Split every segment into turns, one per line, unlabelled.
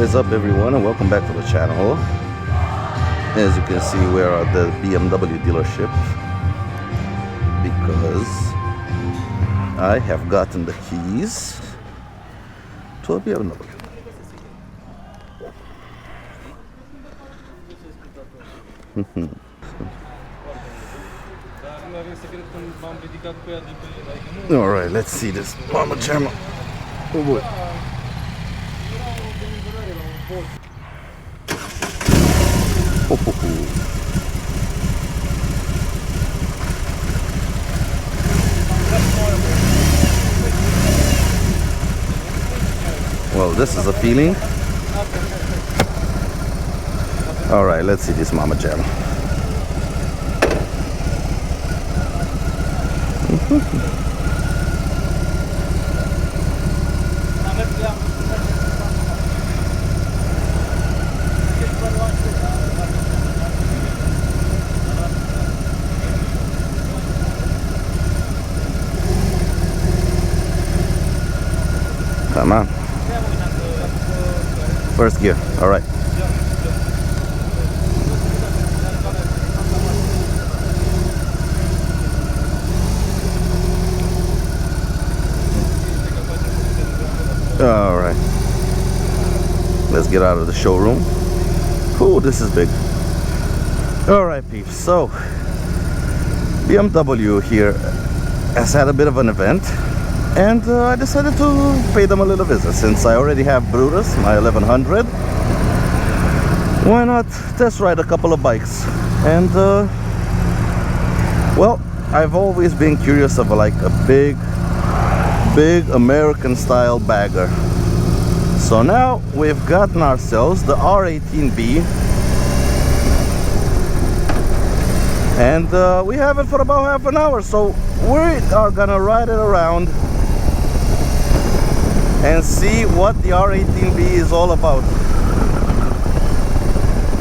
What is up, everyone, and welcome back to the channel. As you can see, we are at the BMW dealership because I have gotten the keys to a BMW. Alright, let's see this mama jamma. Oh boy. Well, this is a feeling. Alright, let's see this mama jam. Come on. First gear. All right. All right. Let's get out of the showroom. Cool, this is big. All right, peeps. So, BMW here has had a bit of an event. And I decided to pay them a little visit. Since I already have Brutus, my 1100, why not test ride a couple of bikes? And well, I've always been curious of like a big American style bagger. So now we've gotten ourselves the R18B, and we have it for about half an hour. So we are gonna ride it around and see what the R18B is all about,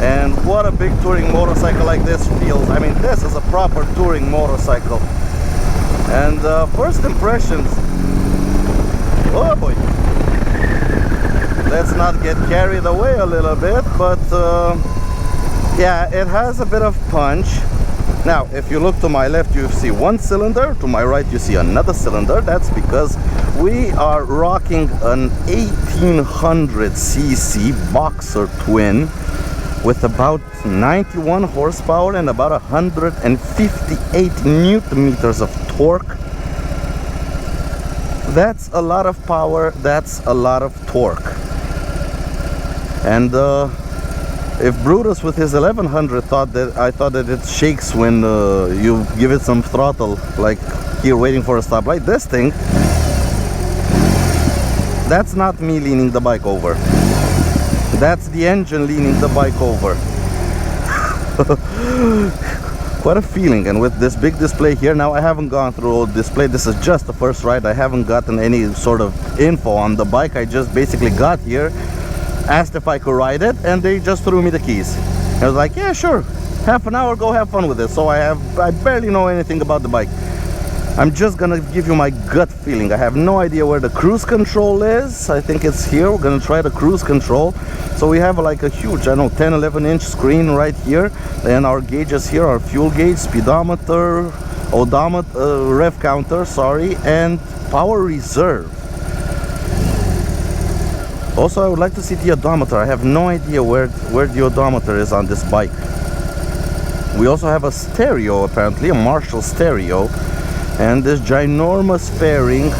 and what a big touring motorcycle like this feels. I mean, this is a proper touring motorcycle. And first impressions, oh boy, let's not get carried away a little bit, but yeah, it has a bit of punch. Now, if you look to my left, you see one cylinder. To my right, you see another cylinder. That's because we are rocking an 1800cc boxer twin with about 91 horsepower and about 158 newton meters of torque. That's a lot of power. That's a lot of torque. And if Brutus with his 1100 thought that it shakes when you give it some throttle, like here waiting for a stoplight, this thing, that's not me leaning the bike over. That's the engine leaning the bike over. Quite a feeling. And with this big display here, now I haven't gone through all display. This is just the first ride. I haven't gotten any sort of info on the bike. I just basically got here, asked if I could ride it, and they just threw me the keys. I was like, yeah, sure, half an hour, go have fun with it. So I barely know anything about the bike. I'm just gonna give you my gut feeling. I have no idea where the cruise control is. I think it's here. We're gonna try the cruise control. So we have like a huge, I don't know, 10-11 inch screen right here, and our gauges here, our fuel gauge, speedometer, odometer, rev counter, sorry, and power reserve. Also, I would like to see the odometer. I have no idea where the odometer is on this bike. We also have a stereo, apparently, a Marshall stereo, and this ginormous fairing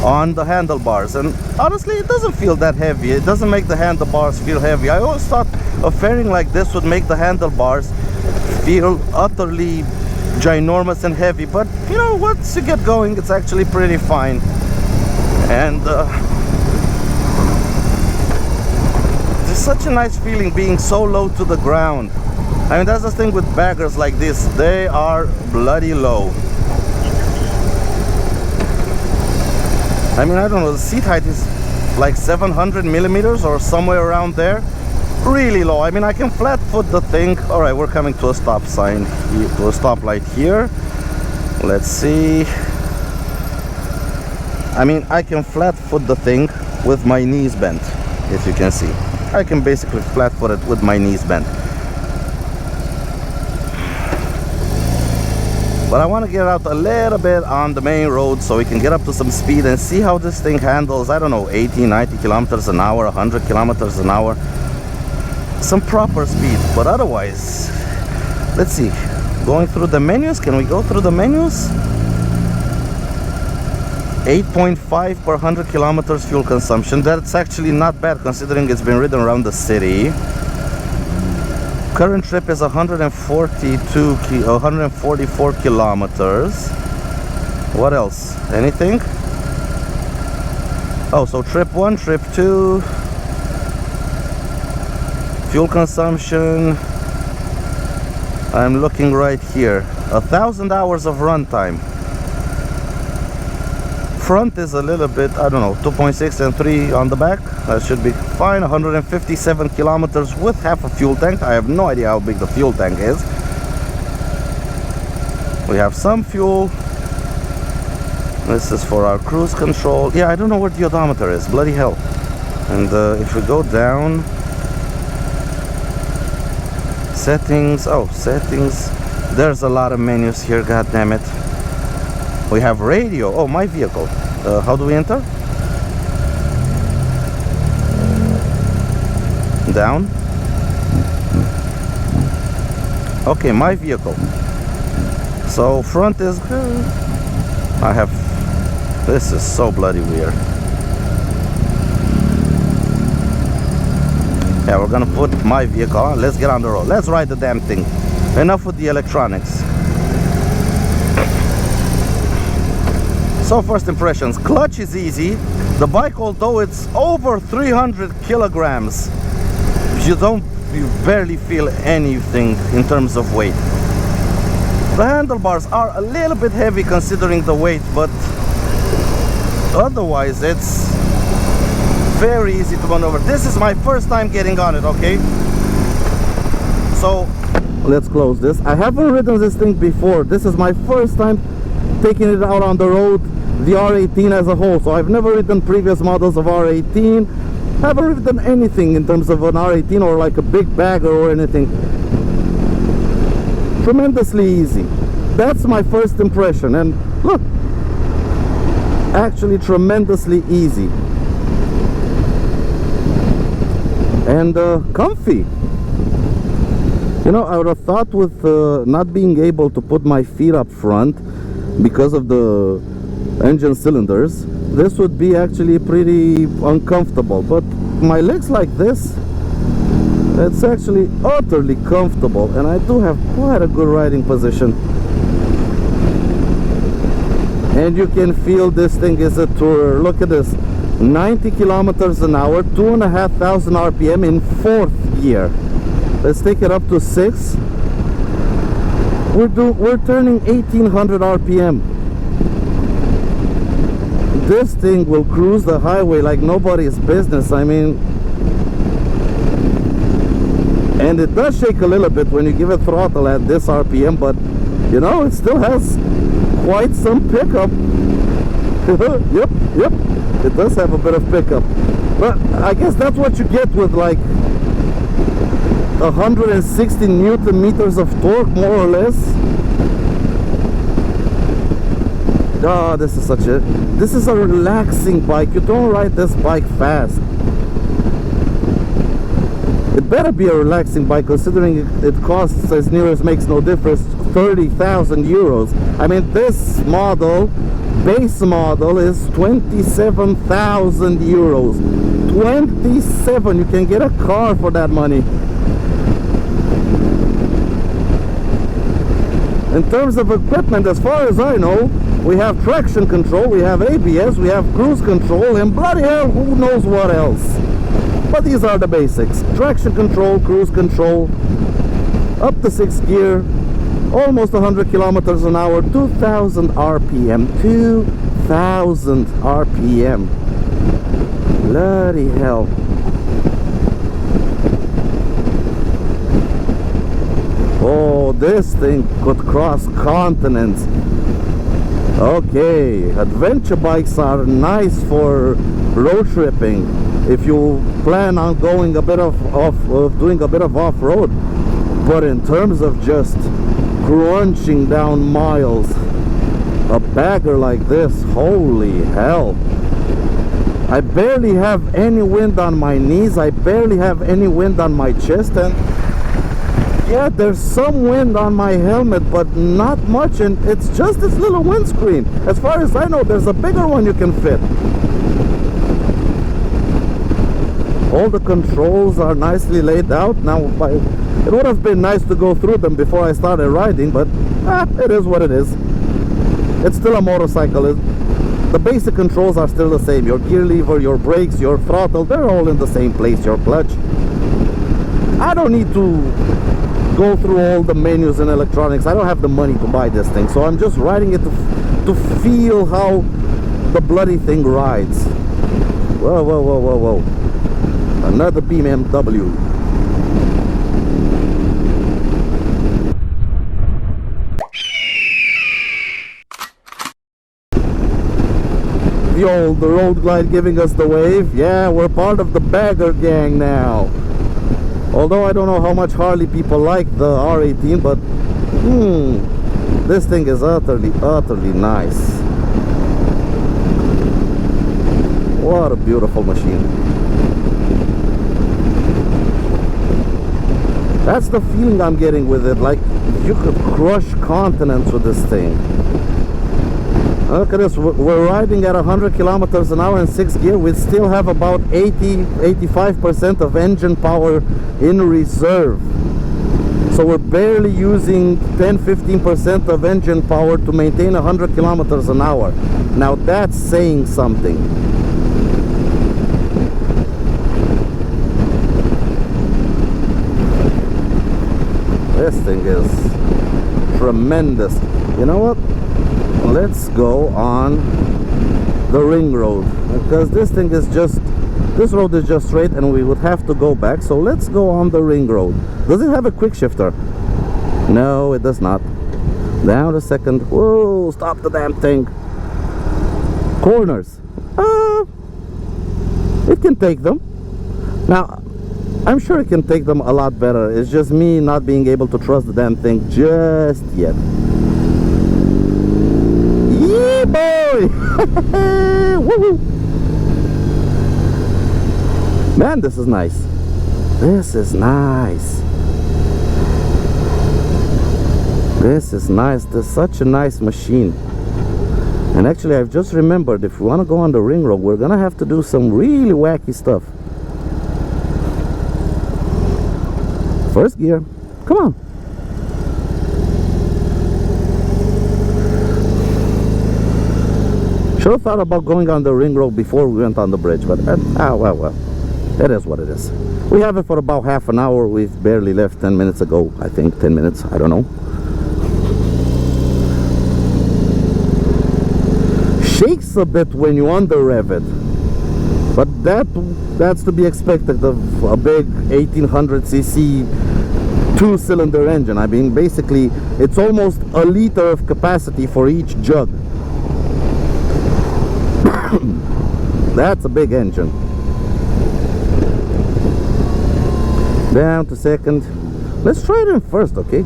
on the handlebars. And honestly, it doesn't feel that heavy. It doesn't make the handlebars feel heavy. I always thought a fairing like this would make the handlebars feel utterly ginormous and heavy. But, you know, once you get going, it's actually pretty fine. And it's such a nice feeling being so low to the ground. I mean, that's the thing with baggers like this. They are bloody low. I mean, I don't know, the seat height is like 700 millimeters or somewhere around there. Really low. I mean, I can flat foot the thing. All right, we're coming to a stop sign, to a stoplight here. Let's see. I mean, I can flat foot the thing with my knees bent. if you can see. I can basically flat foot it with my knees bent. But I want to get out a little bit on the main road so we can get up to some speed and see how this thing handles, I don't know, 80, 90 kilometers an hour, 100 kilometers an hour. Some proper speed. But otherwise, let's see. Going through the menus, can we go through the menus? 8.5 per 100 kilometers fuel consumption. That's actually not bad considering it's been ridden around the city. Current trip is 144 kilometers. What else? Anything? Oh, so trip 1, trip 2. Fuel consumption. I'm looking right here. 1,000 hours of runtime. Front is a little bit, I don't know, 2.6 and 3 on the back. That should be fine. 157 kilometers with half a fuel tank. I have no idea how big the fuel tank is. We have some fuel. This is for our cruise control. Yeah, I don't know where the odometer is. Bloody hell. And if we go down, settings. Oh, settings. There's a lot of menus here. God damn it. We have radio. Oh, my vehicle. How do we enter? Down. Okay, my vehicle. So front is good. I have. This is so bloody weird. Yeah, we're gonna put my vehicle on. Let's get on the road. Let's ride the damn thing. Enough with the electronics. So first impressions, clutch is easy. The bike, although it's over 300 kilograms, you barely feel anything in terms of weight. The handlebars are a little bit heavy considering the weight, but otherwise it's very easy to maneuver. This is my first time getting on it, okay? So let's close this. I haven't ridden this thing before. This is my first time taking it out on the road, the R18 as a whole. So I've never ridden previous models of R18. Haven't ridden anything in terms of an R18 or like a big bagger or anything. Tremendously easy. That's my first impression. And look, actually tremendously easy. And comfy. You know, I would have thought with not being able to put my feet up front because of the engine cylinders, this would be actually pretty uncomfortable. But my legs like this, it's actually utterly comfortable, and I do have quite a good riding position. And you can feel this thing is a tourer. Look at this, 90 kilometers an hour, 2,500 RPM in 4th gear. Let's take it up to 6. We're turning 1,800 RPM. This thing will cruise the highway like nobody's business. I mean, and it does shake a little bit when you give it throttle at this RPM, but you know, it still has quite some pickup. Yep, it does have a bit of pickup. But I guess that's what you get with like 160 Newton meters of torque, more or less. Oh, this is a relaxing bike. You don't ride this bike fast. It better be a relaxing bike considering it costs, as near as makes no difference, 30,000 euros. I mean, this model, base model, is 27,000 euros. 27, you can get a car for that money. In terms of equipment, as far as I know, we have traction control, we have ABS, we have cruise control, and bloody hell, who knows what else. But these are the basics. Traction control, cruise control, up to 6th gear, almost 100 kilometers an hour, 2,000 RPM. 2,000 RPM. Bloody hell. Oh, this thing could cross continents. Okay, adventure bikes are nice for road tripping. If you plan on going a bit doing a bit of off-road, but in terms of just crunching down miles, a bagger like this, holy hell. I barely have any wind on my knees, I barely have any wind on my chest, and yeah, there's some wind on my helmet, but not much, and it's just this little windscreen. As far as I know, there's a bigger one you can fit. All the controls are nicely laid out. Now, it would have been nice to go through them before I started riding, but it is what it is. It's still a motorcycle. The basic controls are still the same. Your gear lever, your brakes, your throttle, they're all in the same place, your clutch. I don't need to go through all the menus and electronics. I don't have the money to buy this thing, so I'm just riding it to feel how the bloody thing rides. Whoa, whoa, whoa, whoa, whoa. Another BMW. The road glide giving us the wave. Yeah, we're part of the bagger gang now. Although I don't know how much Harley people like the R18, but this thing is utterly nice. What a beautiful machine. That's the feeling I'm getting with it, like you could crush continents with this thing. Look at this, we're riding at 100 kilometers an hour in 6th gear. We still have about 85% of engine power in reserve. So we're barely using 10-15% of engine power to maintain 100 kilometers an hour. Now that's saying something. This thing is tremendous. You know what? Let's go on the ring road, because this road is just straight and we would have to go back. So let's go on the ring road. Does it have a quick shifter? No, it does not. Down a second. Whoa, stop the damn thing. Corners. It can take them. Now, I'm sure it can take them a lot better. It's just me not being able to trust the damn thing just yet. Yeah, boy! Woo-hoo. Man, this is nice. This is nice. This is nice. This is such a nice machine. And actually, I've just remembered, if we want to go on the ring road, we're gonna have to do some really wacky stuff. First gear. Come on. Should have thought about going on the ring road before we went on the bridge, but well, it is what it is. We have it for about half an hour. We've barely left 10 minutes ago, I think. 10 minutes, I don't know. Shakes a bit when you under rev it, but that's to be expected of a big 1800cc 2-cylinder engine. I mean, basically it's almost a liter of capacity for each jug. That's a big engine. Down to second. Let's try it in first, okay?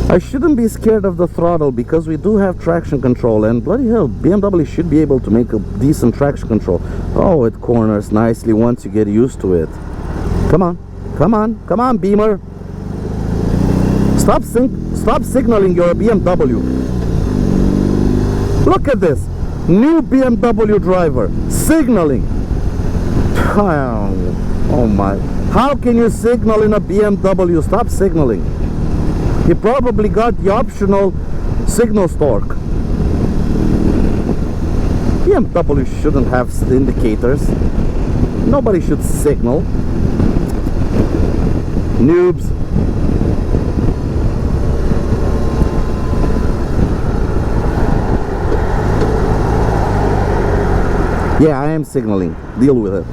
I shouldn't be scared of the throttle because we do have traction control, and bloody hell, BMW should be able to make a decent traction control. Oh, it corners nicely once you get used to it. Come on, come on, come on, Beamer. Stop signaling you're a BMW. Look at this. New BMW driver signaling. Oh my. How can you signal in a BMW? Stop signaling. He probably got the optional signal stork. BMW shouldn't have indicators. Nobody should signal. Noobs. Yeah, I am signaling. Deal with it.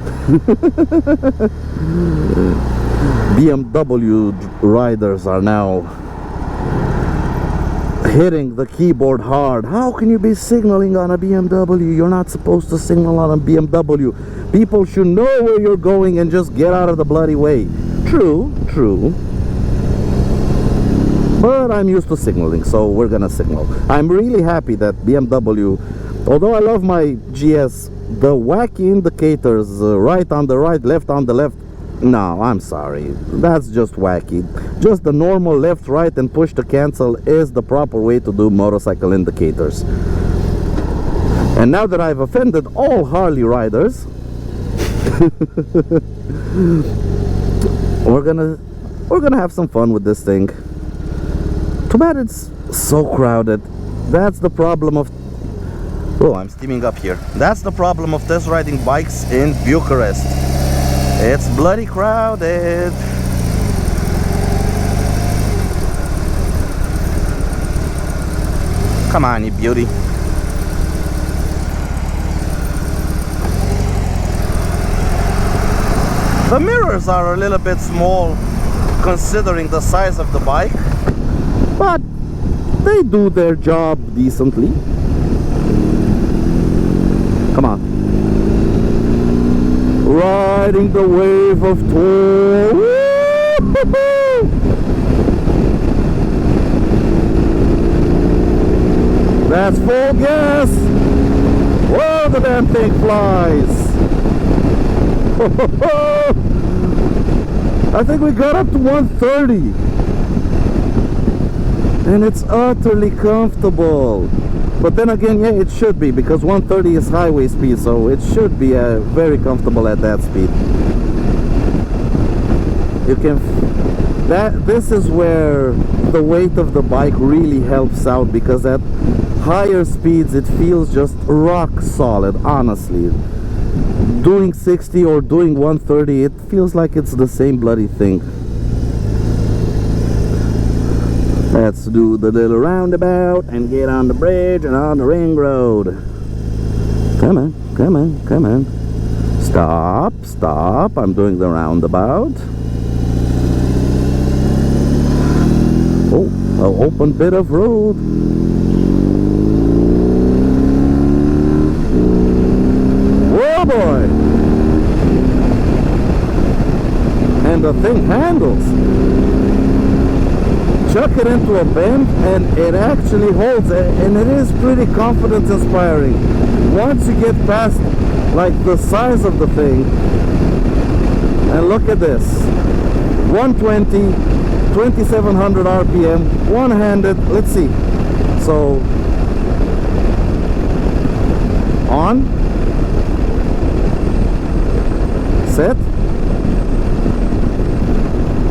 BMW riders are now hitting the keyboard hard. How can you be signaling on a BMW? You're not supposed to signal on a BMW. People should know where you're going and just get out of the bloody way. True, true. But I'm used to signaling, so we're gonna signal. I'm really happy that BMW, although I love my GS, the wacky indicators, right on the right, left on the left, no, I'm sorry, that's just wacky. Just the normal left, right, and push to cancel is the proper way to do motorcycle indicators. And now that I've offended all Harley riders, we're gonna have some fun with this thing. Too bad it's so crowded. That's the problem of... Oh, I'm steaming up here. That's the problem of test riding bikes in Bucharest. It's bloody crowded. Come on, you beauty. The mirrors are a little bit small considering the size of the bike, but they do their job decently. Come on. Riding the wave of tour. Woo-hoo-hoo! That's full gas. Whoa, the damn thing flies. I think we got up to 130. And it's utterly comfortable. But then again, yeah, it should be, because 130 is highway speed, so it should be very comfortable at that speed. You can... This is where the weight of the bike really helps out, because at higher speeds it feels just rock solid, honestly. Doing 60 or doing 130, it feels like it's the same bloody thing. Let's do the little roundabout and get on the bridge and on the ring road. Come on, come on, come on. Stop, stop. I'm doing the roundabout. Oh, an open bit of road. Whoa, boy. And the thing handles. Chuck it into a bend and it actually holds, and it is pretty confidence inspiring. Once you get past like the size of the thing, and look at this, 120, 2700 RPM, one-handed. Let's see, so on, set,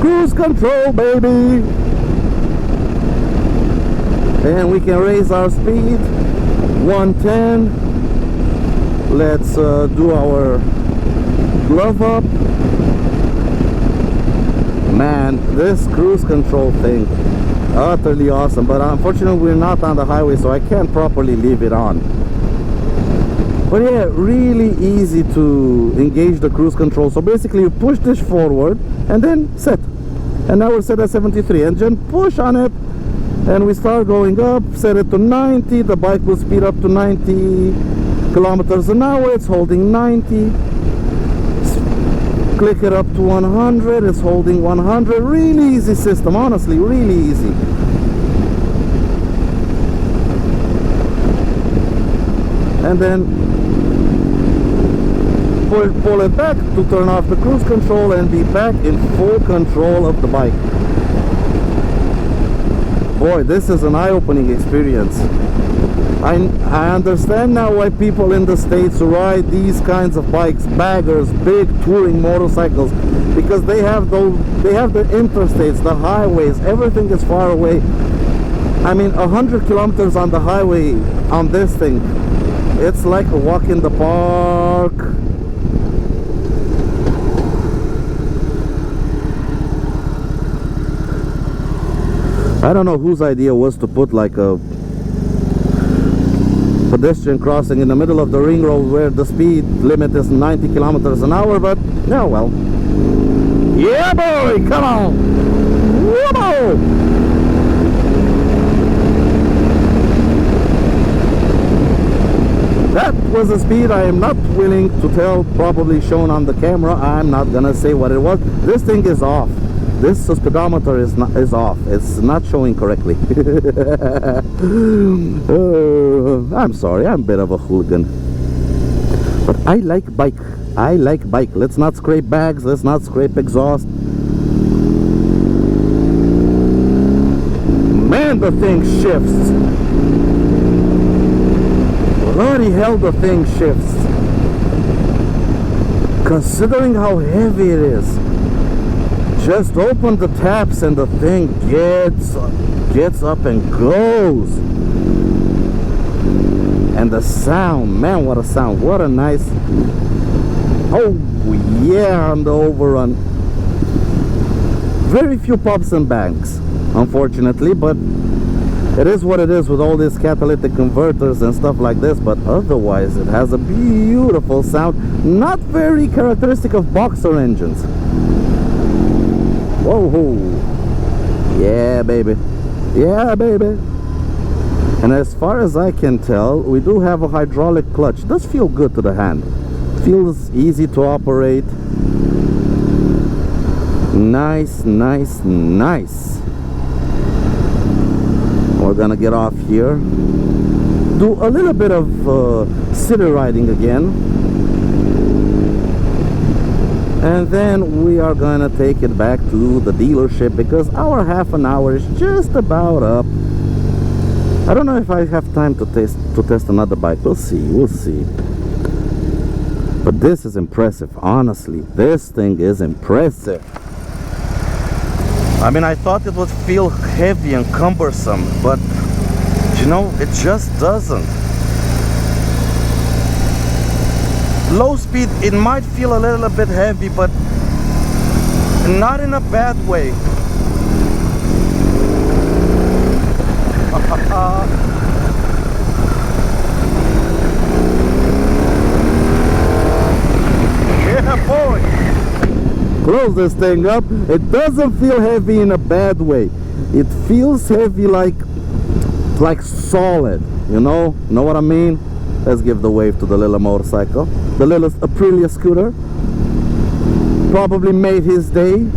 cruise control, baby. And we can raise our speed 110. Let's do our glove up. Man, this cruise control thing, utterly awesome. But unfortunately we're not on the highway, so I can't properly leave it on. But yeah, really easy to engage the cruise control. So basically you push this forward and then set. And now we're set at 73, and then push on it. And we start going up, set it to 90, the bike will speed up to 90 kilometers an hour, it's holding 90. Click it up to 100, it's holding 100. Really easy system, honestly, really easy. And then pull it back to turn off the cruise control and be back in full control of the bike. Boy, this is an eye-opening experience. I understand now why people in the States ride these kinds of bikes, baggers, big touring motorcycles, because they have the interstates, the highways, everything is far away. I mean, 100 kilometers on the highway on this thing, it's like a walk in the park. I don't know whose idea was to put like a pedestrian crossing in the middle of the ring road where the speed limit is 90 kilometers an hour, but yeah, well. Yeah, boy, come on. Whoa! That was a speed I am not willing to tell, probably shown on the camera. I'm not gonna say what it was. This thing is off. This speedometer is off. It's not showing correctly. I'm sorry, I'm a bit of a hooligan. But I like bike. I like bike. Let's not scrape bags. Let's not scrape exhaust. Man, the thing shifts. Bloody hell, the thing shifts. Considering how heavy it is. Just open the taps and the thing gets up and goes. And the sound, man, what a sound. What a nice... Oh yeah, on the overrun. Very few pops and bangs, unfortunately, but it is what it is with all these catalytic converters and stuff like this. But otherwise it has a beautiful sound, not very characteristic of boxer engines. Whoa, yeah baby, yeah baby. And as far as I can tell, we do have a hydraulic clutch. It does feel good to the hand. Feels easy to operate. Nice, nice, nice. We're gonna get off here, do a little bit of city riding again, and then we are gonna take it back to the dealership because our half an hour is just about up. I don't know if I have time to test another bike. We'll see. But this is impressive, honestly. This thing is impressive. I mean, I thought it would feel heavy and cumbersome, but you know, it just doesn't. Low speed, it might feel a little bit heavy, but not in a bad way. Yeah, boy. Close this thing up. It doesn't feel heavy in a bad way. It feels heavy like solid, you know what I mean? Let's give the wave to the little motorcycle, the little Aprilia scooter. Probably made his day.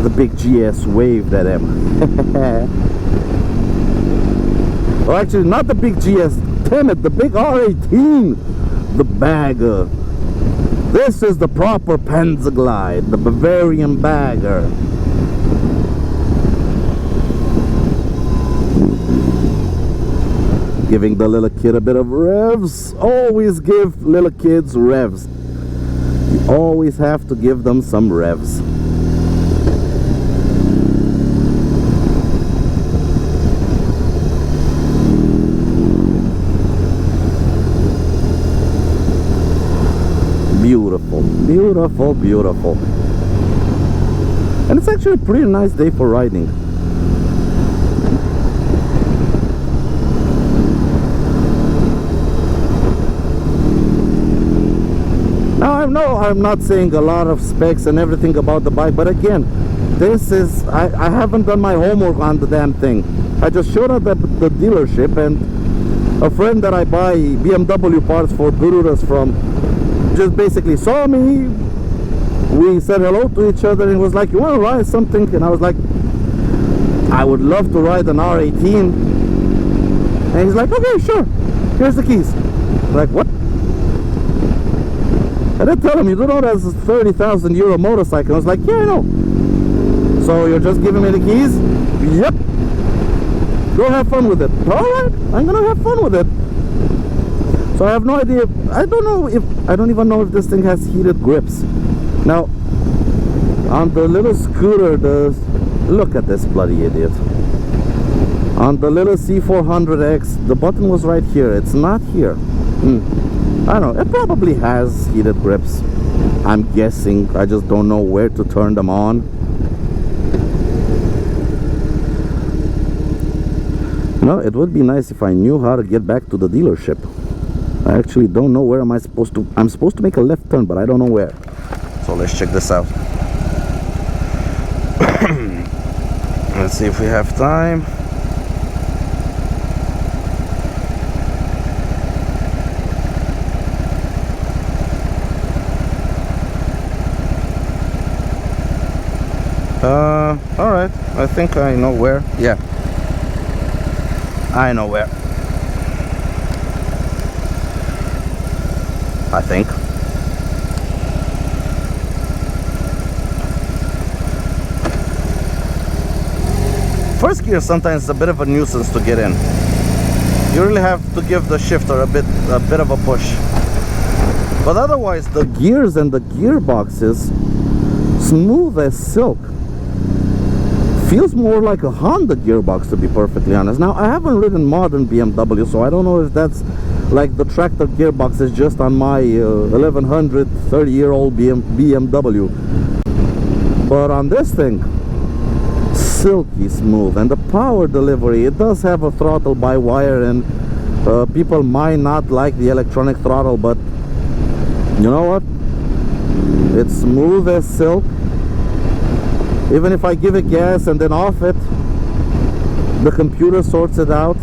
The big GS waved at him. Well, actually not the big GS, damn it, the big R18, the bagger. This is the proper Panzerglide, the Bavarian bagger. Giving the little kid a bit of revs. Always give little kids revs. You always have to give them some revs. Beautiful, beautiful, beautiful. And it's actually a pretty nice day for riding. Now I know I'm not saying a lot of specs and everything about the bike, but again, this is, I haven't done my homework on the damn thing. I just showed up at the dealership, and a friend that I buy BMW parts for Gururas from just basically saw me. We said hello to each other and was like, you want to ride something? And I was like, I would love to ride an R18. And he's like, okay, sure, here's the keys. I'm like, what? I did tell him, you do know that's a 30,000 euro motorcycle. I was like, yeah, I know. So you're just giving me the keys? Yep. Go have fun with it. Alright, I'm gonna have fun with it. So I have no idea. I don't even know if this thing has heated grips. Now, on the little scooter, look at this bloody idiot. On the little C400X, the button was right here. It's not here. I don't know, it probably has heated grips, I'm guessing. I just don't know where to turn them on. You know, it would be nice if I knew how to get back to the dealership. I actually don't know where am I supposed to. I'm supposed to make a left turn, but I don't know where. So let's check this out. Let's see if we have time. All right. I think I know where. Yeah, I know where. I think. First gear sometimes is a bit of a nuisance to get in. You really have to give the shifter a bit of a push. But otherwise, the gears and the gearbox is smooth as silk. Feels more like a Honda gearbox, to be perfectly honest. Now, I haven't ridden modern BMW, so I don't know if that's like the tractor gearbox is just on my 1100 30-year-old BMW. But on this thing, silky smooth. And the power delivery, it does have a throttle by wire, and people might not like the electronic throttle, but you know what? It's smooth as silk. Even if I give it gas and then off it, the computer sorts it out,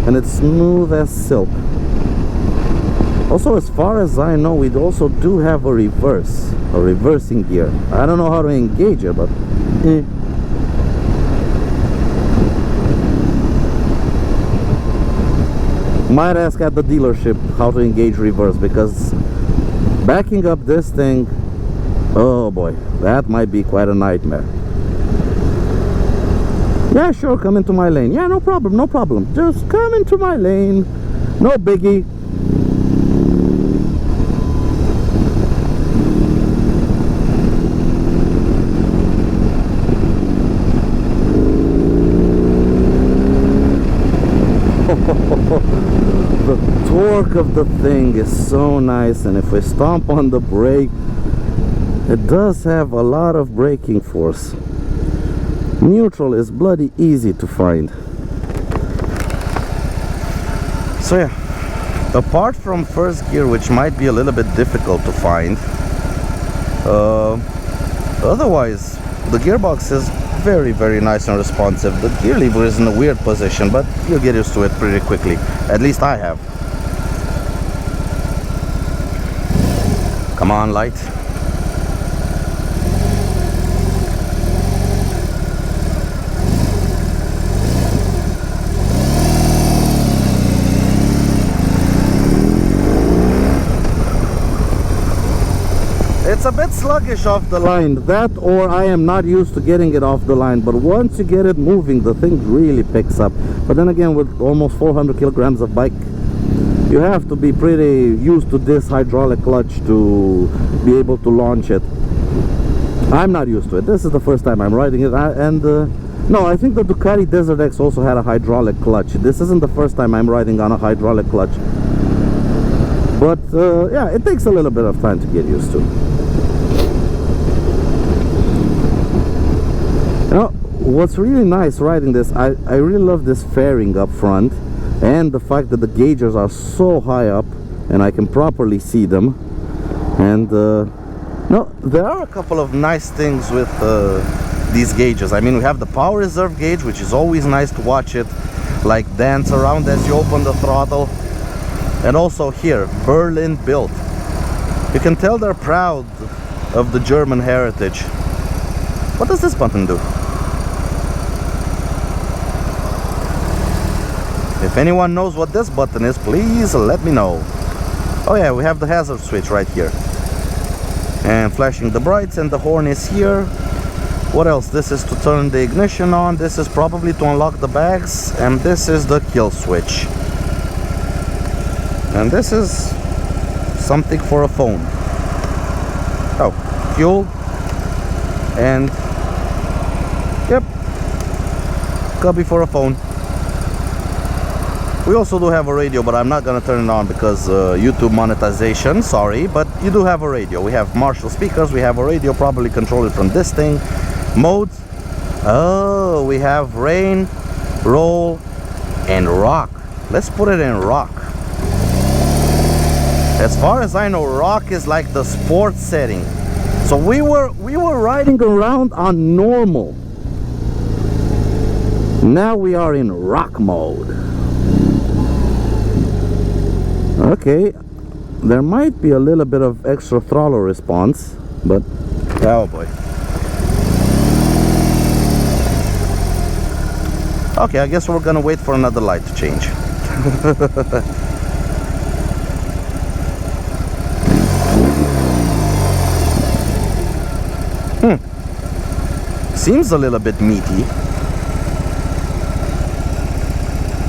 and it's smooth as silk. Also, as far as I know, we also do have a reversing gear. I don't know how to engage it, but might ask at the dealership how to engage reverse, because backing up this thing, oh boy, that might be quite a nightmare. Yeah, sure, come into my lane. Yeah, no problem, no problem. Just come into my lane. No biggie. The torque of the thing is so nice, and if we stomp on the brake, it does have a lot of braking force. Neutral is bloody easy to find. So yeah, apart from first gear, which might be a little bit difficult to find, otherwise the gearbox is very, very nice and responsive. The gear lever is in a weird position, but you'll get used to it pretty quickly. At least I have. Come on, light. It's a bit sluggish off the line. That, or I am not used to getting it off the line. But once you get it moving, the thing really picks up. But then again, with almost 400 kilograms of bike, you have to be pretty used to this hydraulic clutch to be able to launch it. I'm not used to it. This is the first time I'm riding it. No, I think the Ducati Desert X also had a hydraulic clutch. This isn't the first time I'm riding on a hydraulic clutch. But yeah, it takes a little bit of time to get used to. Now, what's really nice riding this, I really love this fairing up front, and the fact that the gauges are so high up and I can properly see them. And no, there are a couple of nice things with these gauges. I mean, we have the power reserve gauge, which is always nice to watch it like dance around as you open the throttle. And also here, Berlin built. You can tell they're proud of the German heritage. What does this button do? If anyone knows what this button is, please let me know. Oh yeah, we have the hazard switch right here. And flashing the brights, and the horn is here. What else? This is to turn the ignition on. This is probably to unlock the bags. And this is the kill switch. And this is something for a phone. Oh, fuel. And yep, cubby for a phone. We also do have a radio, but I'm not gonna turn it on because YouTube monetization, sorry. But you do have a radio. We have Marshall speakers, we have a radio, probably control it from this thing. Modes. Oh, we have rain, roll, and rock. Let's put it in rock. As far as I know, rock is like the sports setting. So we were riding around on normal. Now we are in rock mode. Okay, there might be a little bit of extra throttle response, but oh boy. Okay, I guess we're gonna wait for another light to change. Seems a little bit meaty.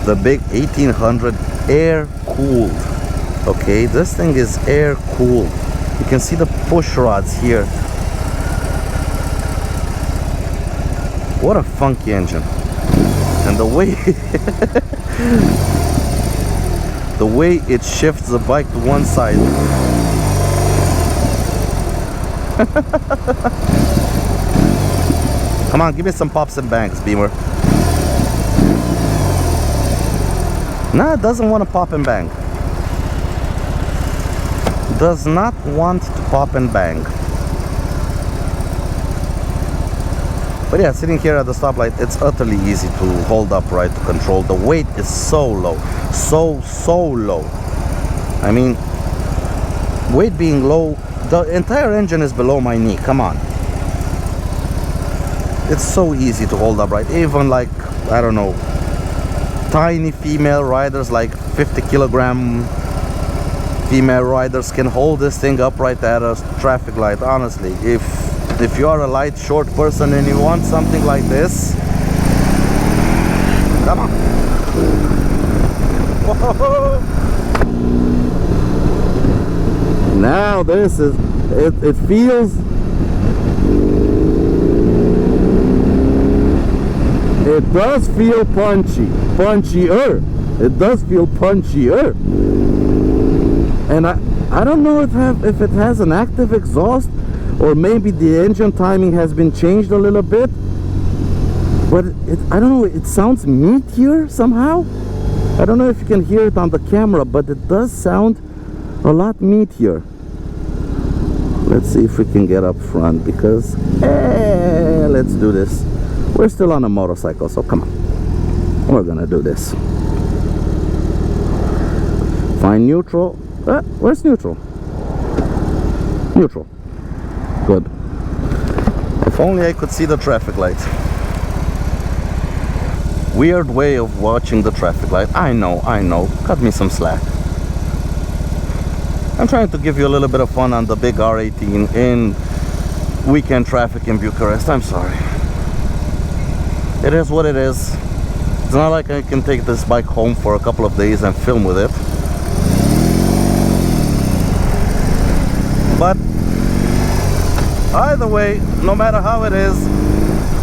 The big 1800 air cooled. Okay, this thing is air cooled. You can see the push rods here. What a funky engine. And the way the way it shifts the bike to one side. Come on, give me some pops and bangs, Beamer. No, it doesn't want to pop and bang. Does not want to pop and bang. But yeah, sitting here at the stoplight, it's utterly easy to hold upright, to control. The weight is so low, so low. I mean, weight being low, the entire engine is below my knee. Come on. It's so easy to hold upright. Even like, I don't know, tiny female riders, like 50-kilogram female riders, can hold this thing upright at a traffic light. Honestly, if you are a light, short person and you want something like this, come on. Whoa. Now this is, it feels, it does feel punchier. It does feel punchier. And I don't know if it has an active exhaust, or maybe the engine timing has been changed a little bit. But I don't know, it sounds meatier somehow. I don't know if you can hear it on the camera, but it does sound a lot meatier. Let's see if we can get up front, because let's do this. We're still on a motorcycle, so come on, we're gonna do this. Find neutral. Where's neutral? Neutral. Good. If only I could see the traffic light. Weird way of watching the traffic light. I know. Cut me some slack. I'm trying to give you a little bit of fun on the big R18 in weekend traffic in Bucharest. I'm sorry. It is what it is. It's not like I can take this bike home for a couple of days and film with it. But either way, no matter how it is,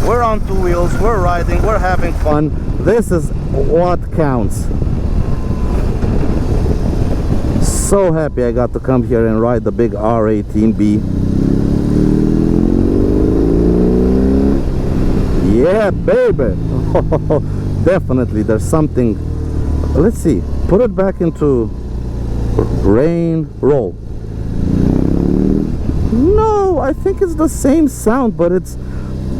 we're on two wheels, we're riding, we're having fun. This is what counts. So happy I got to come here and ride the big R18B. Yeah, baby. Definitely there's something. Let's see, put it back into rain, roll. No, I think it's the same sound, but it's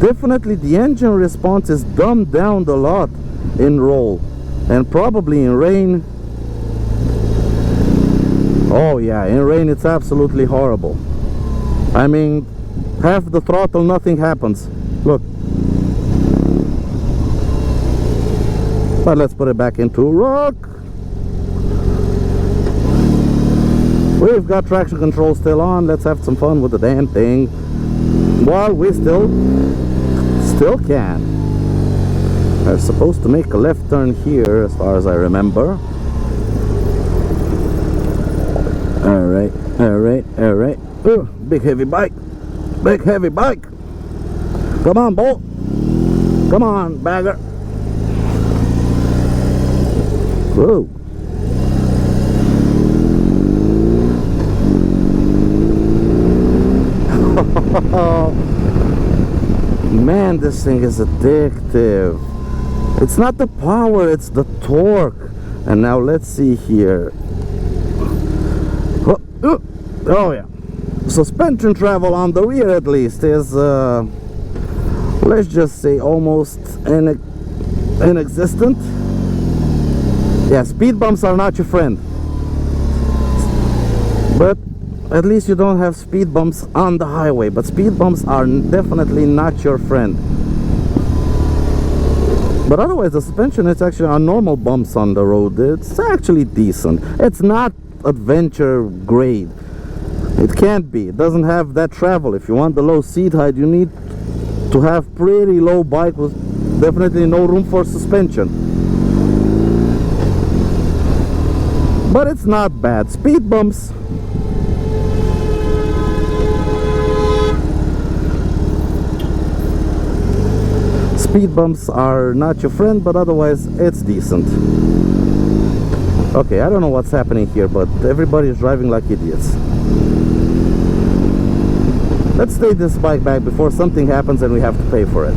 definitely, the engine response is dumbed down a lot in roll, and probably in rain. Oh yeah, in rain it's absolutely horrible. I mean, half the throttle, nothing happens. Look. But let's put it back into rock. We've got traction control still on. Let's have some fun with the damn thing while we still can. We're supposed to make a left turn here, as far as I remember. Alright. Oh, big heavy bike. Come on, Bolt. Come on, bagger. Whoa. Man, this thing is addictive. It's not the power, it's the torque. And now let's see here. Oh yeah, suspension travel on the rear at least is let's just say almost inexistent. Yeah, speed bumps are not your friend, but at least you don't have speed bumps on the highway. But speed bumps are definitely not your friend. But otherwise, the suspension is actually on normal bumps on the road. It's actually decent. It's not adventure grade. It can't be. It doesn't have that travel. If you want the low seat height, you need to have pretty low bike with definitely no room for suspension. But it's not bad. Speed bumps. Speed bumps are not your friend, but otherwise it's decent. Okay, I don't know what's happening here, but everybody is driving like idiots. Let's take this bike back before something happens and we have to pay for it.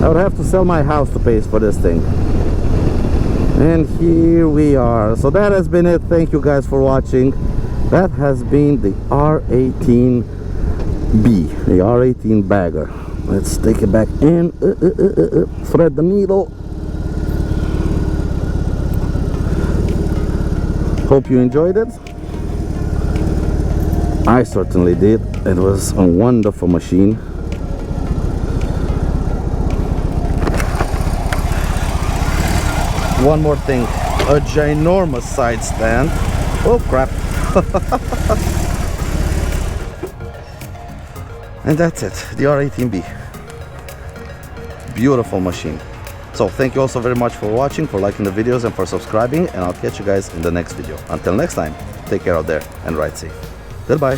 I would have to sell my house to pay for this thing. And here we are. So that has been it. Thank you guys for watching. That has been the R18B, the R18 bagger. Let's take it back in, thread the needle. Hope you enjoyed it. I certainly did. It was a wonderful machine. One more thing, a ginormous side stand. Oh crap. And that's it, the R18B. Beautiful machine. So thank you also very much for watching, for liking the videos and for subscribing, and I'll catch you guys in the next video. Until next time, take care out there and ride safe. Goodbye.